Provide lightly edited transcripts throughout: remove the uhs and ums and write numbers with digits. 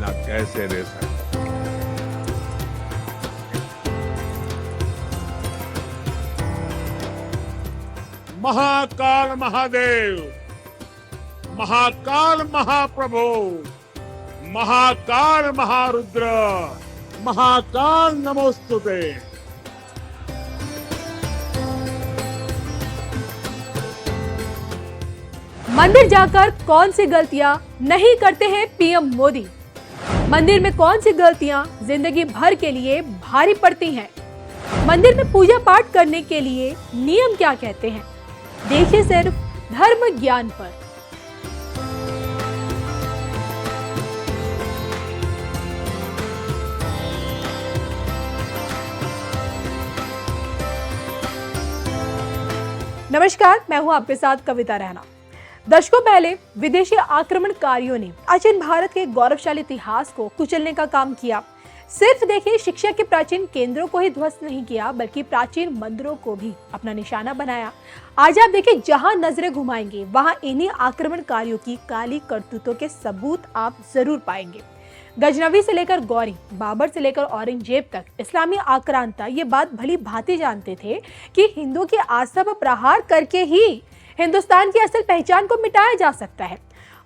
बिना कैसे रह सकते। महाकाल महादेव, महाकाल महाप्रभु, महाकाल महारुद्र, महाकाल नमोस्तुते। मंदिर जाकर कौन सी गलतियां नहीं करते हैं पीएम मोदी? मंदिर में कौन सी गलतियां जिंदगी भर के लिए भारी पड़ती हैं? मंदिर में पूजा पाठ करने के लिए नियम क्या कहते हैं? देखिए सिर्फ धर्म ज्ञान पर। नमस्कार, मैं हूं आपके साथ कविता रैना। दशकों पहले विदेशी आक्रमणकारियों ने प्राचीन भारत के गौरवशाली इतिहास को कुचलने का काम किया। सिर्फ देखिए, शिक्षा के प्राचीन केंद्रों को ही ध्वस्त नहीं किया, बल्कि प्राचीन मंदिरों को भी अपना निशाना बनाया। आज आप देखिए, जहां नजरें घुमाएंगे वहां इन्हीं आक्रमणकारियों की काली करतूतों के सबूत आप जरूर पाएंगे। गजनवी से लेकर गौरी, बाबर से लेकर औरंगजेब तक इस्लामी आक्रांता ये बात भली भांति जानते थे कि हिंदुओं की आस्था पर प्रहार करके ही हिंदुस्तान की असल पहचान को मिटाया जा सकता है,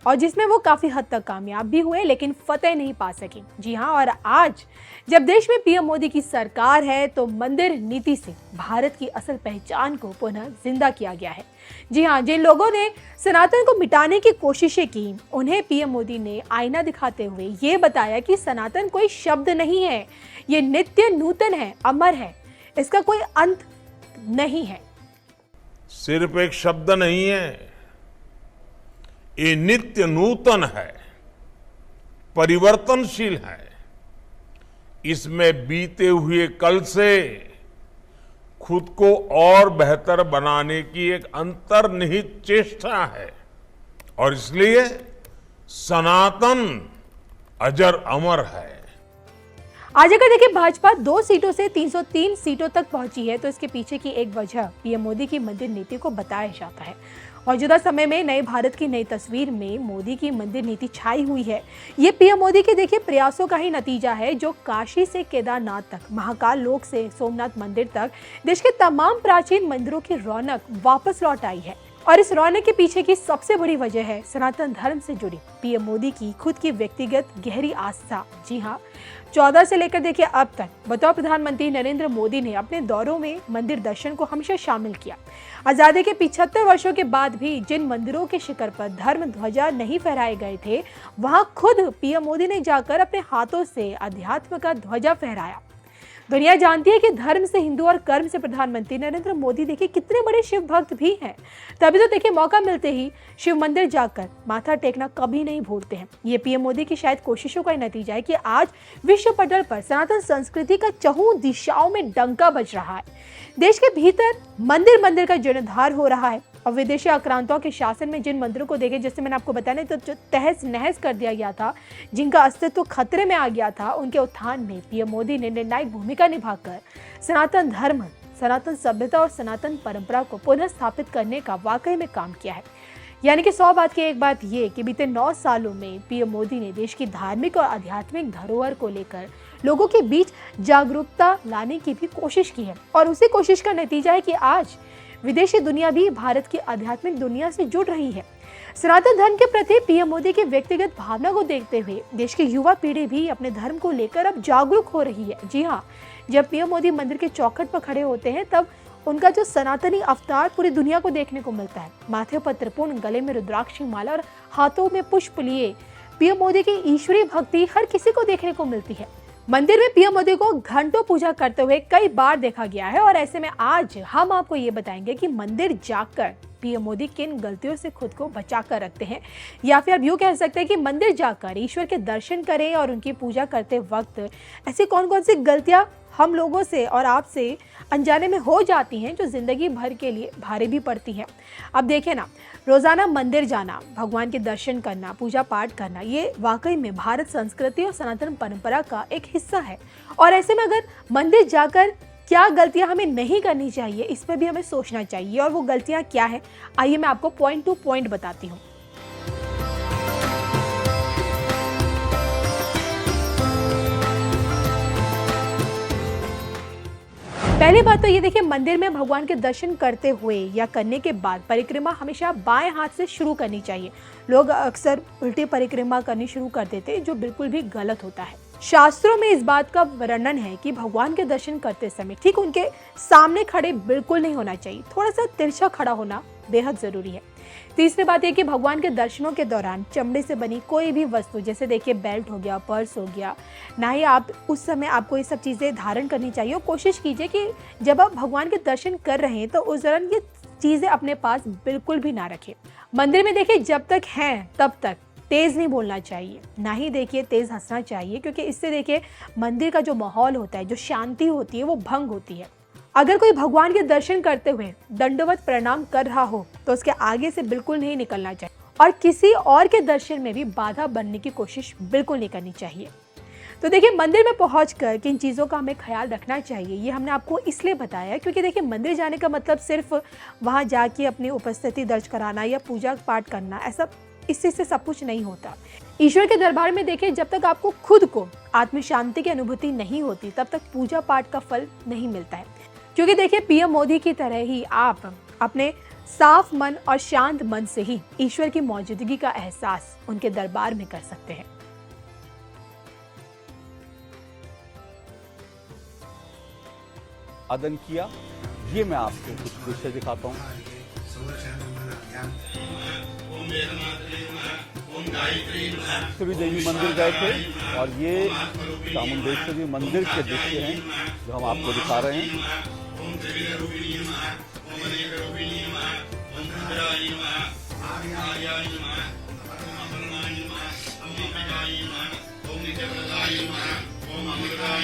और जिसमें वो काफी हद तक कामयाब भी हुए, लेकिन फतेह नहीं पा सके। जी हाँ, और आज जब देश में पीएम मोदी की सरकार है तो मंदिर नीति से भारत की असल पहचान को पुनः जिंदा किया गया है। जी हाँ, जिन लोगों ने सनातन को मिटाने की कोशिशें की, उन्हें पीएम मोदी ने आईना दिखाते हुए ये बताया कि सनातन कोई शब्द नहीं है, ये नित्य नूतन है, अमर है, इसका कोई अंत नहीं है। सिर्फ एक शब्द नहीं है, ये नित्य नूतन है, परिवर्तनशील है। इसमें बीते हुए कल से खुद को और बेहतर बनाने की एक अंतर्निहित चेष्टा है, और इसलिए सनातन अजर अमर है। आज अगर देखिए, भाजपा 2 सीटों से 303 सीटों तक पहुंची है, तो इसके पीछे की एक वजह पीएम मोदी की मंदिर नीति को बताया जाता है। मौजूदा समय में नए भारत की नई तस्वीर में मोदी की मंदिर नीति छाई हुई है। ये पीएम मोदी के देखिए प्रयासों का ही नतीजा है, जो काशी से केदारनाथ तक, महाकाल लोक से सोमनाथ मंदिर तक देश के तमाम प्राचीन मंदिरों की रौनक वापस लौट आई है। और इस रौनक के पीछे की सबसे बड़ी वजह है सनातन धर्म से जुड़ी पीएम मोदी की खुद की व्यक्तिगत गहरी आस्था। जी हाँ, 14 से लेकर देखिए अब तक बतौर प्रधानमंत्री नरेंद्र मोदी ने अपने दौरों में मंदिर दर्शन को हमेशा शामिल किया। आजादी के 75 वर्षों के बाद भी जिन मंदिरों के शिखर पर धर्म ध्वजा नहीं फहराए गए थे, वहां खुद पीएम मोदी ने जाकर अपने हाथों से अध्यात्म का ध्वजा फहराया। दुनिया जानती है कि धर्म से हिंदू और कर्म से प्रधानमंत्री नरेंद्र मोदी देखिए कितने बड़े शिव भक्त भी हैं। तभी तो देखिए, मौका मिलते ही शिव मंदिर जाकर माथा टेकना कभी नहीं भूलते हैं। ये पीएम मोदी की शायद कोशिशों का नतीजा है कि आज विश्व पटल पर सनातन संस्कृति का चहुं दिशाओं में डंका बज रहा है। देश के भीतर मंदिर मंदिर का जीर्णोद्धार हो रहा है, और विदेशी आक्रांताओं के शासन में जिन मंदिरों को देखे, जैसे मैंने आपको बताया, तो जो तहस नहस कर दिया गया था, जिनका अस्तित्व खतरे में आ गया था, उनके उत्थान में पीएम मोदी ने निर्णायक भूमिका निभाकर सनातन धर्म, सनातन सभ्यता और सनातन परंपरा को पुनः स्थापित करने का वाकई में काम किया है। यानी कि 100 बात की एक बात ये कि बीते 9 सालों में पीएम मोदी ने देश की धार्मिक और आध्यात्मिक धरोहर को लेकर लोगों के बीच जागरूकता लाने की भी कोशिश की है, और उसी कोशिश का नतीजा है कि आज विदेशी दुनिया भी भारत की आध्यात्मिक दुनिया से जुड़ रही है। सनातन धर्म के प्रति पीएम मोदी की व्यक्तिगत भावना को देखते हुए देश की युवा पीढ़ी भी अपने धर्म को लेकर अब जागरूक हो रही है। जी हाँ, जब पीएम मोदी मंदिर के चौखट पर खड़े होते हैं, तब उनका जो सनातनी अवतार पूरी दुनिया को देखने को मिलता है। माथे पर त्रिपुंड, गले में रुद्राक्ष माला और हाथों में पुष्प लिए पीएम मोदी की ईश्वरीय भक्ति हर किसी को देखने को मिलती है। मंदिर में पीएम मोदी को घंटों पूजा करते हुए कई बार देखा गया है, और ऐसे में आज हम आपको ये बताएंगे कि मंदिर जाकर पीएम मोदी किन गलतियों से खुद को बचा कर रखते हैं, या फिर अब यूँ कह सकते हैं कि मंदिर जाकर ईश्वर के दर्शन करें और उनकी पूजा करते वक्त ऐसी कौन कौन सी गलतियां हम लोगों से और आपसे अनजाने में हो जाती हैं, जो जिंदगी भर के लिए भारी भी पड़ती हैं। अब देखिए ना, रोजाना मंदिर जाना, भगवान के दर्शन करना, पूजा पाठ करना, ये वाकई में भारत संस्कृति और सनातन परंपरा का एक हिस्सा है। और ऐसे में अगर मंदिर जाकर क्या गलतियां हमें नहीं करनी चाहिए, इस पर भी हमें सोचना चाहिए। और वो गलतियां क्या है, आइए मैं आपको पॉइंट टू पॉइंट बताती हूँ। पहली बात तो ये देखिए, मंदिर में भगवान के दर्शन करते हुए या करने के बाद परिक्रमा हमेशा बाएं हाथ से शुरू करनी चाहिए। लोग अक्सर उल्टी परिक्रमा करनी शुरू कर देते हैं, जो बिल्कुल भी गलत होता है। शास्त्रों में इस बात का वर्णन है कि भगवान के दर्शन करते समय ठीक उनके सामने खड़े बिल्कुल नहीं होना चाहिए, थोड़ा सा तिरछा खड़ा होना बेहद जरूरी है। तीसरी बात है कि भगवान के दर्शनों के दौरान चमड़े से बनी कोई भी वस्तु, जैसे देखिए बेल्ट हो गया, पर्स हो गया, ना ही आप उस समय आपको ये सब चीज़ें धारण करनी चाहिए। और कोशिश कीजिए कि जब आप भगवान के दर्शन कर रहे हैं तो उस दौरान ये चीज़ें अपने पास बिल्कुल भी ना रखें। मंदिर में देखिए जब तक हैं तब तक तेज नहीं बोलना चाहिए, ना ही देखिए तेज हंसना चाहिए, क्योंकि इससे देखिए मंदिर का जो माहौल होता है, जो शांति होती है, वो भंग होती है। अगर कोई भगवान के दर्शन करते हुए दंडवत प्रणाम कर रहा हो तो उसके आगे से बिल्कुल नहीं निकलना चाहिए और किसी और के दर्शन में भी बाधा बनने की कोशिश बिल्कुल नहीं करनी चाहिए। तो देखिए मंदिर में पहुंचकर किन चीज़ों का हमें ख्याल रखना चाहिए, ये हमने आपको इसलिए बताया क्योंकि देखिए मंदिर जाने का मतलब सिर्फ वहां जाके अपनी उपस्थिति दर्ज कराना या पूजा पाठ करना, ऐसा इससे सब कुछ नहीं होता। ईश्वर के दरबार में देखिए जब तक आपको खुद को आत्म शांति की अनुभूति नहीं होती तब तक पूजा पाठ का फल नहीं मिलता है। क्योंकि देखिए पीएम मोदी की तरह ही आप अपने साफ मन और शांत मन से ही ईश्वर की मौजूदगी का एहसास उनके दरबार में कर सकते हैं। आदन किया, ये मैं आपको कुछ दृश्य दिखाता हूँ। चामुंडेश्वरी देवी मंदिर गए थे और ये चामुंडेश्वरी मंदिर के दृश्य हैं जो हम आपको दिखा रहे हैं।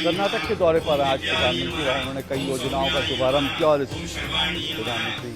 कर्नाटक के दौरे पर आज प्रधानमंत्री रहे, उन्होंने कई योजनाओं का शुभारंभ किया और इस प्रधानमंत्री